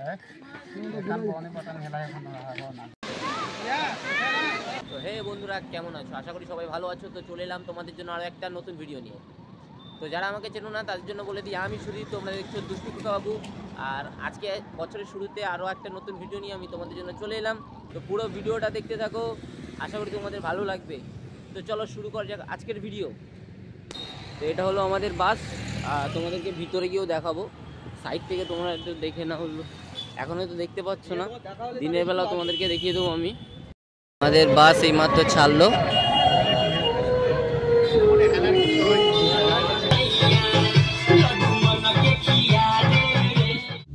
তো হে বন্ধুরা, কেমন আছো? আশা করি সবাই ভালো আছো। তো চলে এলাম তোমাদের জন্য আরও একটা নতুন ভিডিও নিয়ে। তো যারা আমাকে চেনো না তাদের জন্য বলে দিই, আমি সুদীপ, তোমরা দেখছো দুষ্টু বাবু। আর আজকে বছরের শুরুতে আরও একটা নতুন ভিডিও নিয়ে আমি তোমাদের জন্য চলে এলাম। তো পুরো ভিডিওটা দেখতে থাকো, আশা করি তোমাদের ভালো লাগবে। তো চলো শুরু করা যাক আজকের ভিডিও। তো এটা হলো আমাদের বাস, তোমাদেরকে ভিতরে গিয়েও দেখাবো। সাইড থেকে তোমরা একটু দেখে না হলো, এখন হয়তো দেখতে পাচ্ছ না, দিনের বেলা তোমাদেরকে দেখিয়ে দেবো আমি। আমাদের বাস এইমাত্র ছাড়লো।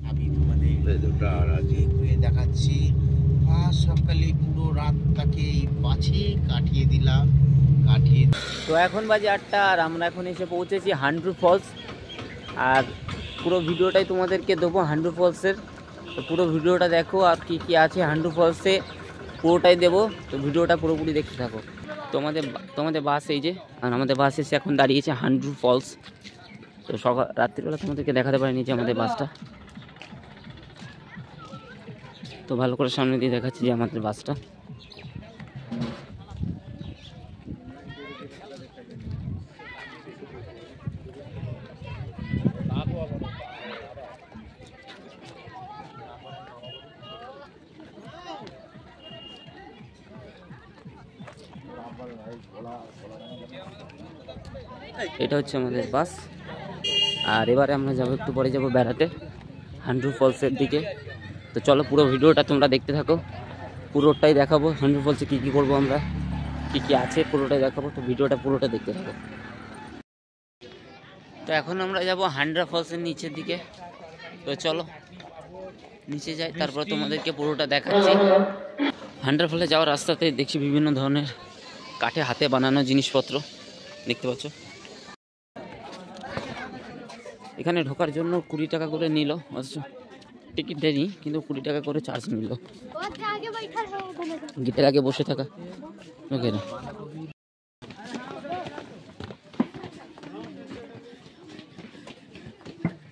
আমি তোমাদের দেখাচ্ছি সকালে পুরো রাতটাকে এই বাসে কাটিয়ে দিলাম। তো এখন বাজে 8টা, আর আমরা এখন এসে পৌঁছেছি হান্ড্রু ফলস। আর পুরো ভিডিওটাই তোমাদেরকে দেবো হান্ড্রু ফলসের। তো পুরো ভিডিওটা দেখো, আর কি কি আছে হান্ড্রু ফলসে পুরোটাই দেবো। তো ভিডিওটা পুরোপুরি দেখতে থাকো। তোমাদের বাস এই যে, আর আমাদের বাস এসে এখন দাঁড়িয়েছে হান্ড্রু ফলস। তো রাত্রিবেলা তোমাদেরকে দেখাতে পারিনি যে আমাদের বাসটা, তো ভালো করে সামনে দিয়ে দেখাচ্ছি যে আমাদের বাসটা। এটা হচ্ছে আমাদের বাস। আর এবারে আমরা যাবো, একটু পরে যাবো বেড়াতে হান্ড্রু ফলসের দিকে। তো চলো পুরো ভিডিওটা তোমরা দেখতে থাকো, পুরোটাই দেখাবো। হান্ড্রু ফলসে কী কী করবো আমরা, কী কী আছে পুরোটাই দেখাবো। তো ভিডিওটা পুরোটা দেখতে থাকো। তো এখন আমরা যাবো হান্ড্রু ফলসের নিচের দিকে। তো চলো নিচে যাই, তারপর তোমাদেরকে পুরোটা দেখাচ্ছি। হান্ড্রু ফলে যাওয়ার রাস্তাতে দেখছি বিভিন্ন ধরনের কাঠে হাতে বানানো জিনিসপত্র দেখতে পাচ্ছ। এখানে ঢোকার জন্য 20 টাকা করে নিল, অথচ টিকিট দেয়নি, কিন্তু 20 টাকা করে চার্জ নিল। গেটের আগে বসে থাকা লোকেরা।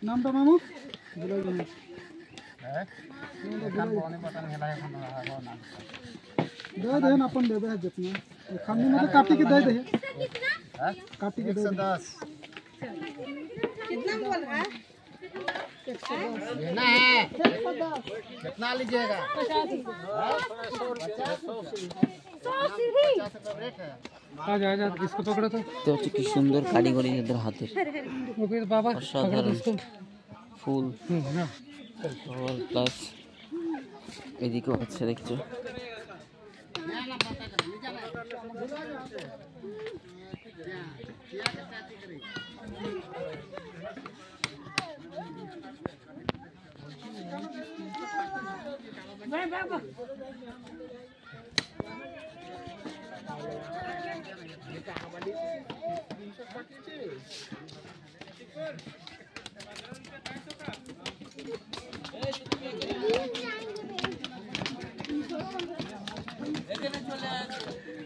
নামটা মামু दे दे ना अपन दे दे जितना खाने में तो काटी के दे दे, काटी के 110 कितना बोल रहा है? 110 लेना है, कितना लीजिएगा? 50 आ जा इसको पकड़ो তো হচ্ছে কি সুন্দর কারিগরি এদের হাতের, ओके बाबा অসাধারণ ফুল প্লাস এদিকেও আছে দেখছো।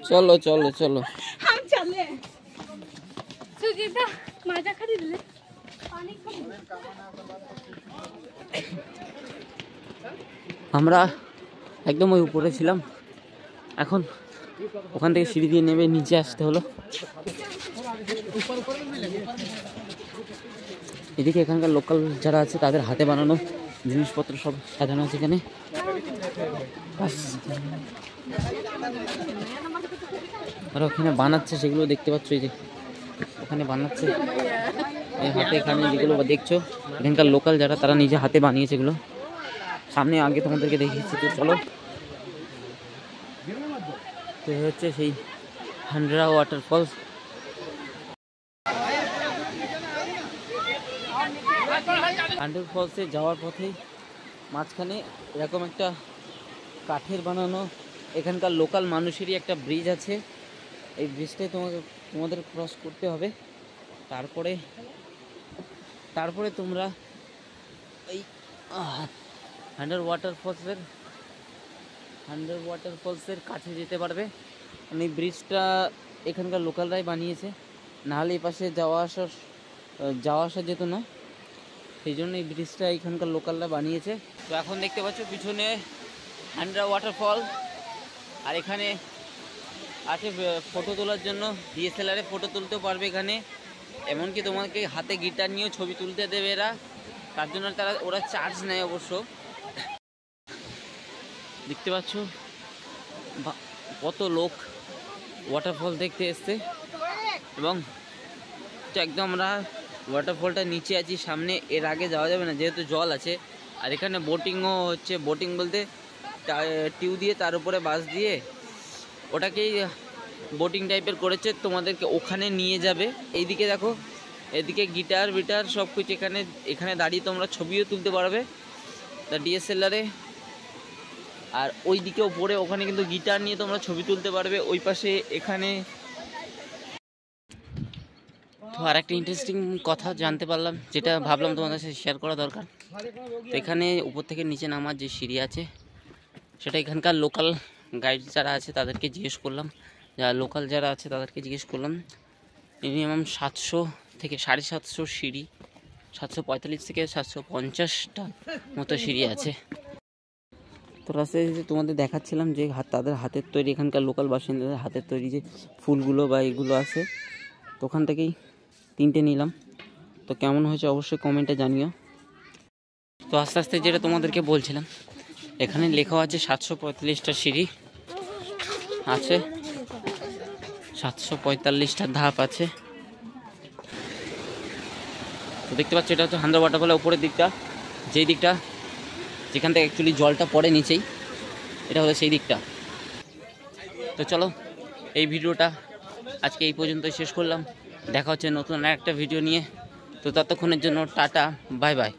चलो चलो चलो हम चले सुजीता माझा खरीदले पानी আমরা একদম ওই উপরে ছিলাম, এখন ওখান থেকে সিঁড়ি দিয়ে নেমে নিচে আসতে হলো। এদিকে এখানকার লোকাল যারা আছে তাদের হাতে বানানো জিনিসপত্র সব সাজানো আছে এখানে। আর ওখানে বানাচ্ছে সেগুলো দেখতে পাচ্ছ, এই যে ওখানে বানাচ্ছে এই হাতে, এখানে যেগুলো দেখছো এখানকার লোকাল যারা, তারা নিজে হাতে বানিয়েছে এগুলো। সামনে আগে তোমাদেরকে দেখিয়েছি। তো চলো, তো হচ্ছে সেই হান্ড্রু ওয়াটারফলস। হান্ড্রু ফলসে যাওয়ার পথে মাঝখানে এরকম একটা কাঠের বানানো এখানকার লোকাল মানুষেরই একটা ব্রিজ আছে। এই ব্রিজটাই তোমাদের ক্রস করতে হবে। তারপরে তোমরা এই হান্ড্রু ওয়াটারফলসের কাছে যেতে পারবে। এই ব্রিজটা এখানকার লোকালরাই বানিয়েছে, নাহলে এই পাশে যাওয়া আসা যেত না, সেই জন্য এই ব্রিজটা এখানকার লোকালরা বানিয়েছে। তো এখন দেখতে পাচ্ছ পিছনে হান্ড্রা ওয়াটারফল, আর এখানে আছে ফটো তোলার জন্য ডিএসএলআরে ফটো তুলতেও পারবে এখানে। এমনকি তোমাকে হাতে গিটার নিয়েও ছবি তুলতে দেবে এরা, তার জন্য ওরা চার্জ নেয় অবশ্য। দেখতে পাচ্ছ কত লোক ওয়াটারফল দেখতে এসছে, এবং একদম আমরা ওয়াটারফলটা নিচে আছি, সামনে এর আগে যাওয়া যাবে না যেহেতু জল আছে। আর এখানে বোটিংও হচ্ছে, বোটিং বলতে টিউ দিয়ে তার উপরে বাস দিয়ে ওটাকেই বোটিং টাইপের করেছে, তোমাদেরকে ওখানে নিয়ে যাবে। এইদিকে দেখো, এদিকে গিটার বিটার সব কিছু এখানে দাঁড়িয়ে তোমরা ছবিও তুলতে পারবে তা ডিএসএলআরে। আর ওই দিকে ওপরে ওখানে কিন্তু গিটার নিয়ে তোমরা ছবি তুলতে পারবে ওই পাশে এখানে। তো আর একটা ইন্টারেস্টিং কথা জানতে পারলাম, যেটা ভাবলাম তোমাদের সাথে শেয়ার করা দরকার। তো এখানে উপর থেকে নিচে নামার যে সিঁড়ি আছে সেটা এখানকার লোকাল গাইড যারা আছে তাদেরকে জিজ্ঞেস করলাম, লোকাল যারা আছে তাদেরকে জিজ্ঞেস করলাম, মিনিমাম 700 থেকে 750 সিঁড়ি, 745 থেকে 750টা মতো সিঁড়ি আছে। তো রাস্তায় যে তোমাদের দেখাচ্ছিলাম যে তাদের হাতের তৈরি, এখানকার লোকাল বাসিন্দাদের হাতের তৈরি যে ফুলগুলো বা এগুলো আছে, তো ওখান থেকেই 3টে নিলাম। তো কেমন হয়েছে অবশ্যই কমেন্টে জানিও। তো আস্তে আস্তে যেটা তোমাদেরকে বলছিলাম, এখানে লেখা আছে 745টা সিঁড়ি আছে, 745টা ধাপ আছে। তো দেখতে পাচ্ছ এটা হচ্ছে হান্ড্রা ওয়াটারফলের উপরের দিকটা, যেই দিকটা যেখান থেকে অ্যাকচুয়ালি জলটা পড়ে নিচেই, এটা হলো সেই দিকটা। তো চলো এই ভিডিওটা আজকে এই পর্যন্তই শেষ করলাম, দেখা হচ্ছে নতুন একটা ভিডিও নিয়ে। তো ততক্ষণের জন্য টাটা, বাই বাই।